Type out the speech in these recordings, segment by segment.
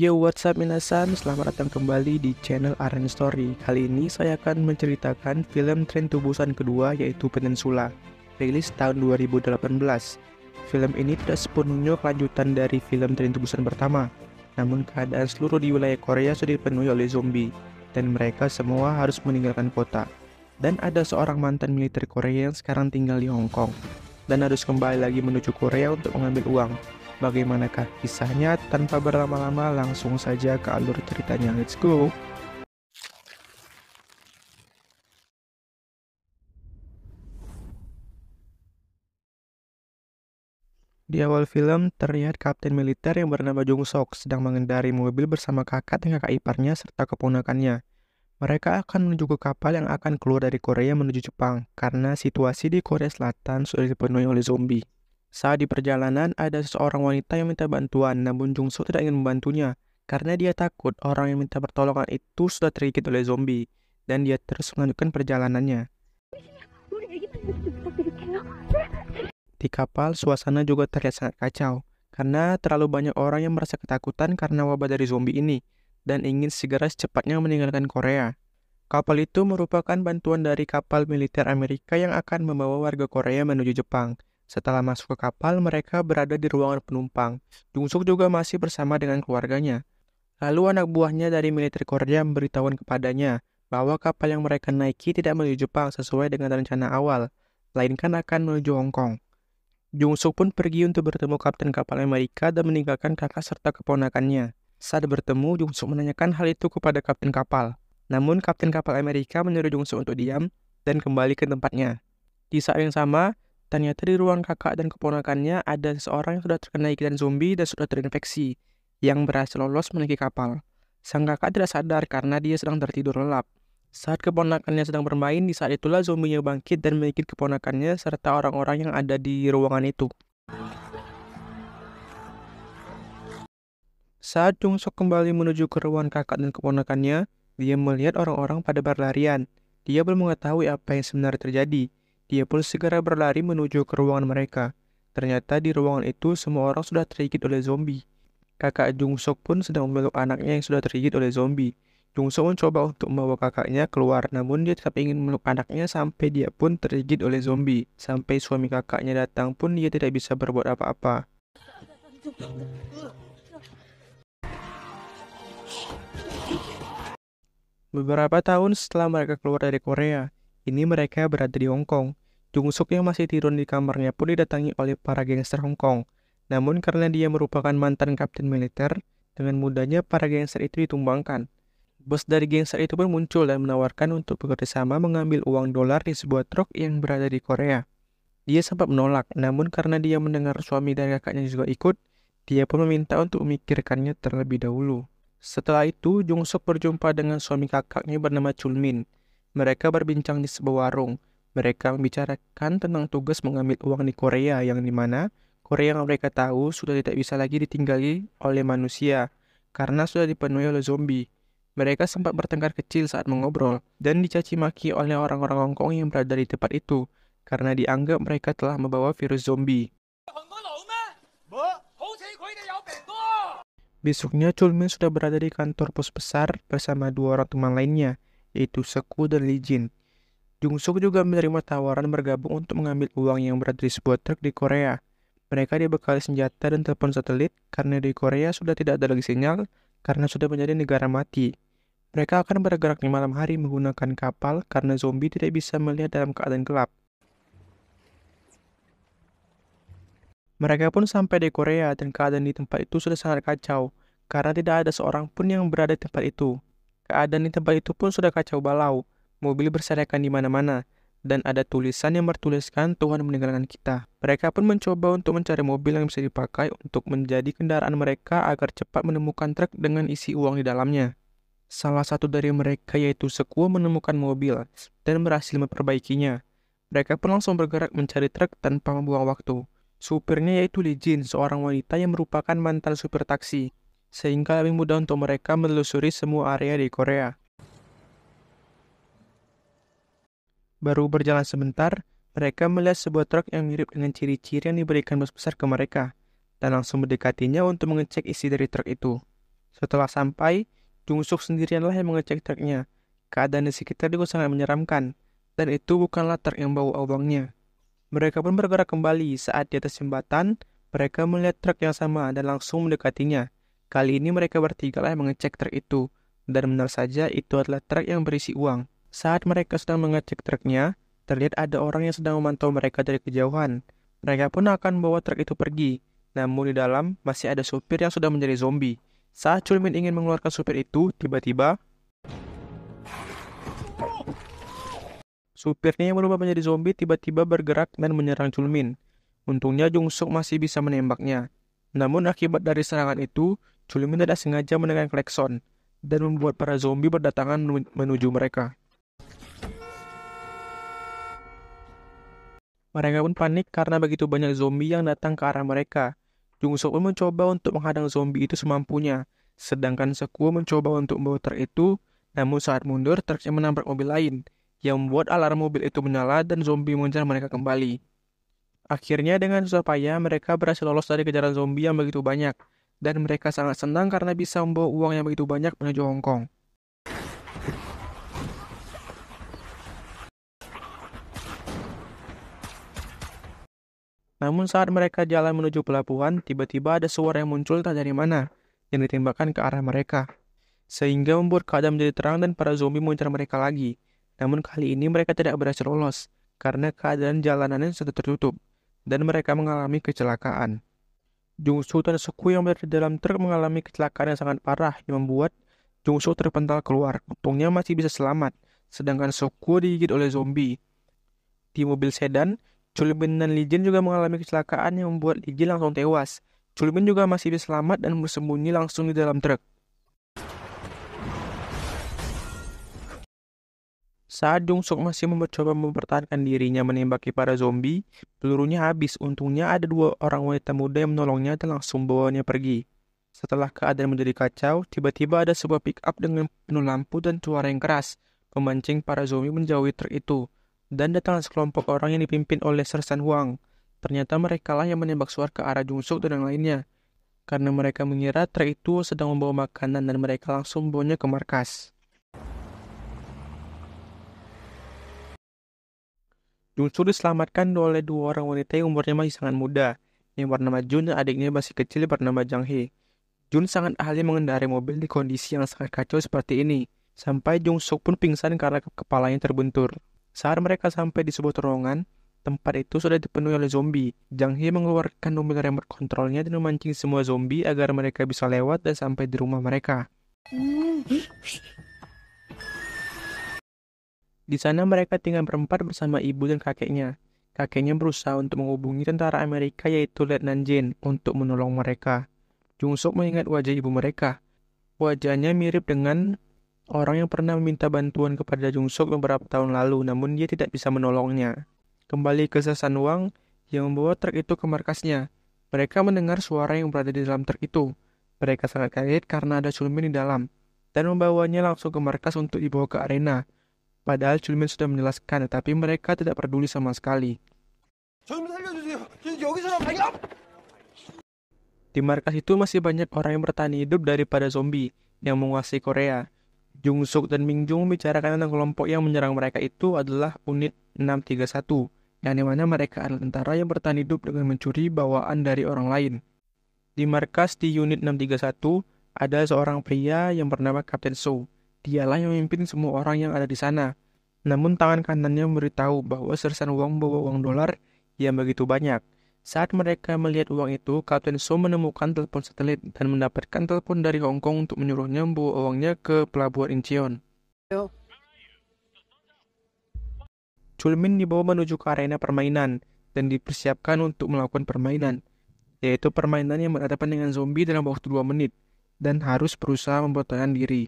Yo, what's up minasan? Selamat datang kembali di channel Aren Story. Kali ini saya akan menceritakan film Tren to Busan kedua, yaitu Peninsula, rilis tahun 2018. Film ini tidak sepenuhnya kelanjutan dari film Tren to Busan pertama, namun keadaan seluruh di wilayah Korea sudah dipenuhi oleh zombie, dan mereka semua harus meninggalkan kota. Dan ada seorang mantan militer Korea yang sekarang tinggal di Hong Kong, dan harus kembali lagi menuju Korea untuk mengambil uang. Bagaimanakah kisahnya? Tanpa berlama-lama, langsung saja ke alur ceritanya. Let's go! Di awal film, terlihat kapten militer yang bernama Jung Sok sedang mengendarai mobil bersama kakak dan kakak iparnya serta keponakannya. Mereka akan menuju ke kapal yang akan keluar dari Korea menuju Jepang, karena situasi di Korea Selatan sudah dipenuhi oleh zombie. Saat di perjalanan, ada seseorang wanita yang minta bantuan, namun Jung Soo tidak ingin membantunya, karena dia takut orang yang minta pertolongan itu sudah tergigit oleh zombie, dan dia terus melanjutkan perjalanannya. Di kapal, suasana juga terlihat sangat kacau, karena terlalu banyak orang yang merasa ketakutan karena wabah dari zombie ini, dan ingin segera secepatnya meninggalkan Korea. Kapal itu merupakan bantuan dari kapal militer Amerika yang akan membawa warga Korea menuju Jepang. Setelah masuk ke kapal, mereka berada di ruangan penumpang. Jung Suk juga masih bersama dengan keluarganya. Lalu anak buahnya dari militer Korea memberitahuan kepadanya bahwa kapal yang mereka naiki tidak menuju Jepang sesuai dengan rencana awal, melainkan akan menuju Hong Kong. Jung Suk pun pergi untuk bertemu kapten kapal Amerika dan meninggalkan kakak serta keponakannya. Saat bertemu, Jung Suk menanyakan hal itu kepada kapten kapal. Namun kapten kapal Amerika menyuruh Jung Suk untuk diam dan kembali ke tempatnya. Di saat yang sama, ternyata di ruang kakak dan keponakannya ada seseorang yang sudah terkena gigitan zombie dan sudah terinfeksi, yang berhasil lolos menaiki kapal. Sang kakak tidak sadar karena dia sedang tertidur lelap. Saat keponakannya sedang bermain, di saat itulah zombinya bangkit dan menggigit keponakannya serta orang-orang yang ada di ruangan itu. Saat Jung Suk kembali menuju ke ruangan kakak dan keponakannya, dia melihat orang-orang pada berlarian. Dia belum mengetahui apa yang sebenarnya terjadi. Dia pun segera berlari menuju ke ruangan mereka. Ternyata di ruangan itu semua orang sudah tergigit oleh zombie. Kakak Jung Suk pun sedang memeluk anaknya yang sudah tergigit oleh zombie. Jung Suk mencoba untuk membawa kakaknya keluar, namun dia tetap ingin memeluk anaknya sampai dia pun tergigit oleh zombie. Sampai suami kakaknya datang pun dia tidak bisa berbuat apa-apa. Beberapa tahun setelah mereka keluar dari Korea, ini mereka berada di Hong Kong. Jung Suk yang masih tidur di kamarnya pun didatangi oleh para gangster Hong Kong. Namun karena dia merupakan mantan kapten militer, dengan mudahnya para gangster itu ditumbangkan. Bos dari gangster itu pun muncul dan menawarkan untuk bekerjasama mengambil uang dolar di sebuah truk yang berada di Korea. Dia sempat menolak, namun karena dia mendengar suami dan kakaknya juga ikut, dia pun meminta untuk memikirkannya terlebih dahulu. Setelah itu, Jung Suk berjumpa dengan suami kakaknya bernama Chul Min. Mereka berbincang di sebuah warung. Mereka membicarakan tentang tugas mengambil uang di Korea, yang dimana Korea yang mereka tahu sudah tidak bisa lagi ditinggali oleh manusia, karena sudah dipenuhi oleh zombie. Mereka sempat bertengkar kecil saat mengobrol, dan dicaci maki oleh orang-orang Hong Kong yang berada di tempat itu, karena dianggap mereka telah membawa virus zombie. Besoknya, Chulmin sudah berada di kantor pos besar bersama dua orang teman lainnya, yaitu Seku dan Lee Jin. Jung Suk juga menerima tawaran bergabung untuk mengambil uang yang berada di sebuah truk di Korea. Mereka dibekali senjata dan telepon satelit karena di Korea sudah tidak ada lagi sinyal karena sudah menjadi negara mati. Mereka akan bergerak di malam hari menggunakan kapal karena zombie tidak bisa melihat dalam keadaan gelap. Mereka pun sampai di Korea dan keadaan di tempat itu sudah sangat kacau, karena tidak ada seorang pun yang berada di tempat itu. Keadaan di tempat itu pun sudah kacau balau, mobil berserakan di mana-mana, dan ada tulisan yang bertuliskan Tuhan meninggalkan kita. Mereka pun mencoba untuk mencari mobil yang bisa dipakai untuk menjadi kendaraan mereka agar cepat menemukan truk dengan isi uang di dalamnya. Salah satu dari mereka yaitu Sekuo menemukan mobil dan berhasil memperbaikinya. Mereka pun langsung bergerak mencari truk tanpa membuang waktu. Supirnya yaitu Lee Jin, seorang wanita yang merupakan mantan supir taksi, sehingga lebih mudah untuk mereka menelusuri semua area di Korea. Baru berjalan sebentar, mereka melihat sebuah truk yang mirip dengan ciri-ciri yang diberikan bos besar ke mereka, dan langsung mendekatinya untuk mengecek isi dari truk itu. Setelah sampai, Jungsuk sendirianlah yang mengecek truknya. Keadaan di sekitar juga sangat menyeramkan, dan itu bukanlah truk yang bawa uangnya. Mereka pun bergerak kembali saat di atas jembatan, mereka melihat truk yang sama dan langsung mendekatinya. Kali ini mereka bertiga lah yang mengecek truk itu, dan benar saja itu adalah truk yang berisi uang. Saat mereka sedang mengecek truknya, terlihat ada orang yang sedang memantau mereka dari kejauhan. Mereka pun akan membawa truk itu pergi, namun di dalam masih ada supir yang sudah menjadi zombie. Saat Chulmin ingin mengeluarkan supir itu, tiba-tiba supirnya yang berubah menjadi zombie tiba-tiba bergerak dan menyerang Chulmin. Untungnya Jungsuk masih bisa menembaknya. Namun akibat dari serangan itu, Chulmin tidak sengaja menekan klakson dan membuat para zombie berdatangan menuju mereka. Mereka pun panik karena begitu banyak zombie yang datang ke arah mereka. Jungsuk pun mencoba untuk menghadang zombie itu semampunya, sedangkan Sekuo mencoba untuk membawa truk itu, namun saat mundur truknya menabrak mobil lain, yang membuat alarm mobil itu menyala dan zombie mengejar mereka kembali. Akhirnya dengan susah payah mereka berhasil lolos dari kejaran zombie yang begitu banyak, dan mereka sangat senang karena bisa membawa uang yang begitu banyak menuju Hong Kong. Namun saat mereka jalan menuju pelabuhan, tiba-tiba ada suara yang muncul tak dari mana, yang ditembakkan ke arah mereka. Sehingga membuat keadaan menjadi terang dan para zombie mengejar mereka lagi. Namun kali ini mereka tidak berhasil lolos, karena keadaan jalanannya sudah tertutup, dan mereka mengalami kecelakaan. Jungsu dan Suku yang berada di dalam truk mengalami kecelakaan yang sangat parah, yang membuat Jungsu terpental keluar. Untungnya masih bisa selamat, sedangkan Suku digigit oleh zombie. Di mobil sedan, Chulmin dan Lee Jin juga mengalami kecelakaan yang membuat Lee Jin langsung tewas. Chulmin juga masih bisa selamat dan bersembunyi langsung di dalam truk. Saat Jungsuk masih mencoba mempertahankan dirinya menembaki para zombie, pelurunya habis. Untungnya ada dua orang wanita muda yang menolongnya dan langsung bawanya pergi. Setelah keadaan menjadi kacau, tiba-tiba ada sebuah pick-up dengan penuh lampu dan suara yang keras, memancing para zombie menjauhi truk itu. Dan datanglah sekelompok orang yang dipimpin oleh Sersan Huang. Ternyata mereka lah yang menembak suar ke arah Jungsuk dan yang lainnya. Karena mereka mengira truk itu sedang membawa makanan dan mereka langsung membawanya ke markas. Jungsu diselamatkan oleh dua orang wanita yang umurnya masih sangat muda, yang bernama Jun dan adiknya masih kecil bernama Jang Hee. Jun sangat ahli mengendarai mobil di kondisi yang sangat kacau seperti ini, sampai Jung Suk pun pingsan karena kepalanya terbentur. Saat mereka sampai di sebuah terowongan, tempat itu sudah dipenuhi oleh zombie. Jang Hee mengeluarkan mobil remote controlnya dan memancing semua zombie agar mereka bisa lewat dan sampai di rumah mereka. Di sana mereka tinggal berempat bersama ibu dan kakeknya. Kakeknya berusaha untuk menghubungi tentara Amerika yaitu Letnan Jin untuk menolong mereka. Jungsuk mengingat wajah ibu mereka. Wajahnya mirip dengan orang yang pernah meminta bantuan kepada Jungsuk beberapa tahun lalu, namun dia tidak bisa menolongnya. Kembali ke Sersan Wang yang membawa truk itu ke markasnya. Mereka mendengar suara yang berada di dalam truk itu. Mereka sangat kaget karena ada Chulmin di dalam, dan membawanya langsung ke markas untuk dibawa ke arena. Padahal Chulmin sudah menjelaskan, tetapi mereka tidak peduli sama sekali. Di markas itu masih banyak orang yang bertahan hidup daripada zombie yang menguasai Korea. Jungsuk dan Mingjung membicarakan tentang kelompok yang menyerang mereka itu adalah unit 631, yang dimana mereka adalah tentara yang bertahan hidup dengan mencuri bawaan dari orang lain. Di markas di unit 631, ada seorang pria yang bernama Kapten So. Dialah yang memimpin semua orang yang ada di sana. Namun tangan kanannya memberitahu bahwa Sersan Wang membawa uang dolar yang begitu banyak. Saat mereka melihat uang itu, Kapten So menemukan telepon satelit dan mendapatkan telepon dari Hong Kong untuk menyuruhnya membawa uangnya ke pelabuhan Incheon. Chulmin dibawa menuju ke arena permainan dan dipersiapkan untuk melakukan permainan, yaitu permainan yang berhadapan dengan zombie dalam waktu 2 menit dan harus berusaha mempertahankan diri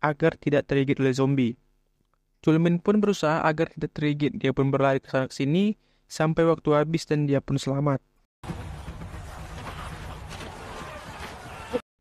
agar tidak tergigit oleh zombie. Chulmin pun berusaha agar tidak tergigit. Dia pun berlari ke sana sini sampai waktu habis dan dia pun selamat.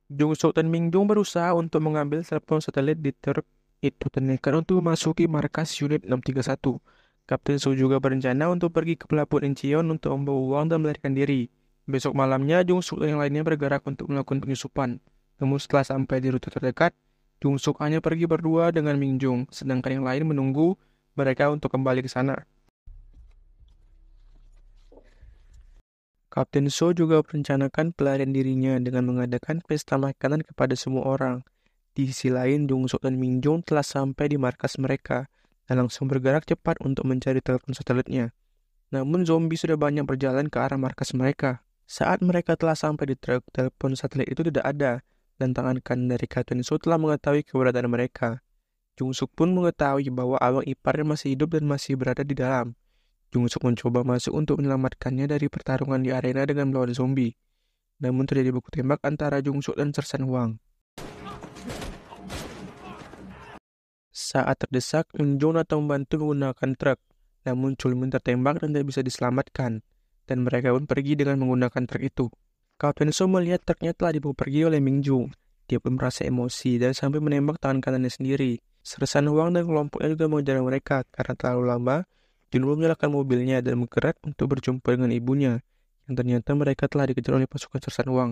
Jungsuk dan Mingjung berusaha untuk mengambil telepon satelit di truk itu dan nekat untuk memasuki markas unit 631. Kapten Su juga berencana untuk pergi ke pelabuhan Incheon untuk membawa uang dan melarikan diri. Besok malamnya, Jungsuk dan yang lainnya bergerak untuk melakukan penyusupan. Namun setelah sampai di rute terdekat, Jung Suk hanya pergi berdua dengan Min Jung, sedangkan yang lain menunggu mereka untuk kembali ke sana. Kapten So juga merencanakan pelarian dirinya dengan mengadakan pesta makanan kepada semua orang. Di sisi lain, Jung Suk dan Min Jung telah sampai di markas mereka dan langsung bergerak cepat untuk mencari telepon satelitnya. Namun zombie sudah banyak berjalan ke arah markas mereka. Saat mereka telah sampai di truk, telepon satelit itu tidak ada, dan tangan kanan dari Kapten So telah mengetahui keberadaan mereka. Jung Suk pun mengetahui bahwa abang iparnya masih hidup dan masih berada di dalam. Jung Suk mencoba masuk untuk menyelamatkannya dari pertarungan di arena dengan melawan zombie. Namun terjadi baku tembak antara Jung Suk dan Sersan Huang. Saat terdesak, Min Jung datang membantu menggunakan truk. Namun Chul Min tertembak dan tidak bisa diselamatkan. Dan mereka pun pergi dengan menggunakan truk itu. Kapten So melihat truknya telah dibawa pergi oleh Min Jung. Dia pun merasa emosi dan sampai menembak tangan kanannya sendiri. Sersan Huang dan kelompoknya juga mengejar mereka karena terlalu lama. Jun Woo menyalakan mobilnya dan bergerak untuk berjumpa dengan ibunya. Yang ternyata mereka telah dikejar oleh pasukan Sersan Huang.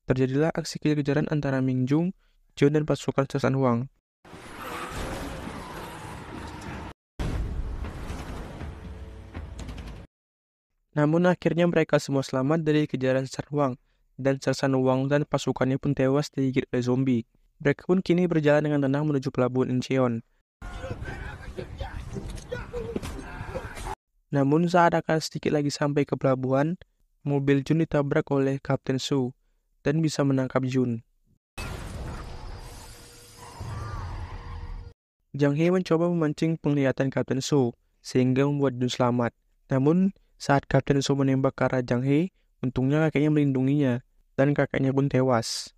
Terjadilah aksi kejar-kejaran antara Min Jung, Jun dan pasukan Sersan Huang. Namun akhirnya mereka semua selamat dari kejaran Sersan Huang. Dan Sersan Huang dan pasukannya pun tewas digigit oleh zombie. Mereka pun kini berjalan dengan tenang menuju pelabuhan Incheon. Namun saat akan sedikit lagi sampai ke pelabuhan, mobil Jun ditabrak oleh Kapten So dan bisa menangkap Jun. Jang Hee mencoba memancing penglihatan Kapten So sehingga membuat Jun selamat. Namun saat Kapten So menembak ke arah Jang Hee, untungnya kakeknya melindunginya dan kakeknya pun tewas.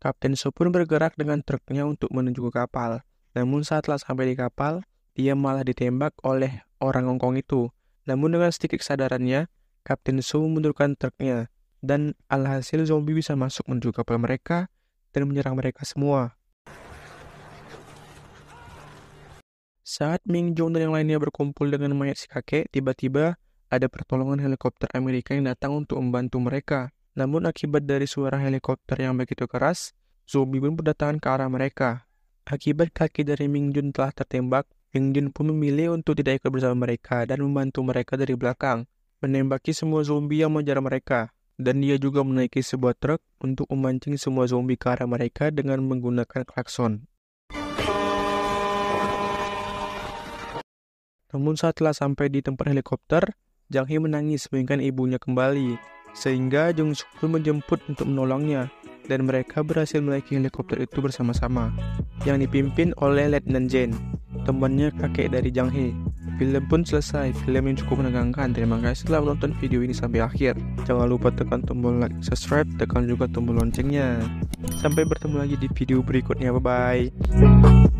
Kapten So pun bergerak dengan truknya untuk menuju ke kapal. Namun saat telah sampai di kapal, dia malah ditembak oleh orang Hongkong itu. Namun dengan sedikit kesadarannya, Kapten So memundurkan truknya. Dan alhasil zombie bisa masuk menuju kapal mereka dan menyerang mereka semua. Saat Min Jung dan yang lainnya berkumpul dengan mayat si kakek, tiba-tiba ada pertolongan helikopter Amerika yang datang untuk membantu mereka. Namun akibat dari suara helikopter yang begitu keras, zombie pun berdatangan ke arah mereka. Akibat kaki dari Min Jun telah tertembak, Min Jun pun memilih untuk tidak ikut bersama mereka dan membantu mereka dari belakang, menembaki semua zombie yang mengejar mereka. Dan dia juga menaiki sebuah truk untuk memancing semua zombie ke arah mereka dengan menggunakan klakson. Namun saat telah sampai di tempat helikopter, Jang Hee menangis menginginkan ibunya kembali, sehingga Jung Suk pun menjemput untuk menolongnya, dan mereka berhasil menaiki helikopter itu bersama-sama, yang dipimpin oleh Letnan Jen, temannya kakek dari Jang Hee. Film pun selesai, film yang cukup menegangkan. Terima kasih telah menonton video ini sampai akhir. Jangan lupa tekan tombol like, subscribe, tekan juga tombol loncengnya. Sampai bertemu lagi di video berikutnya, bye-bye.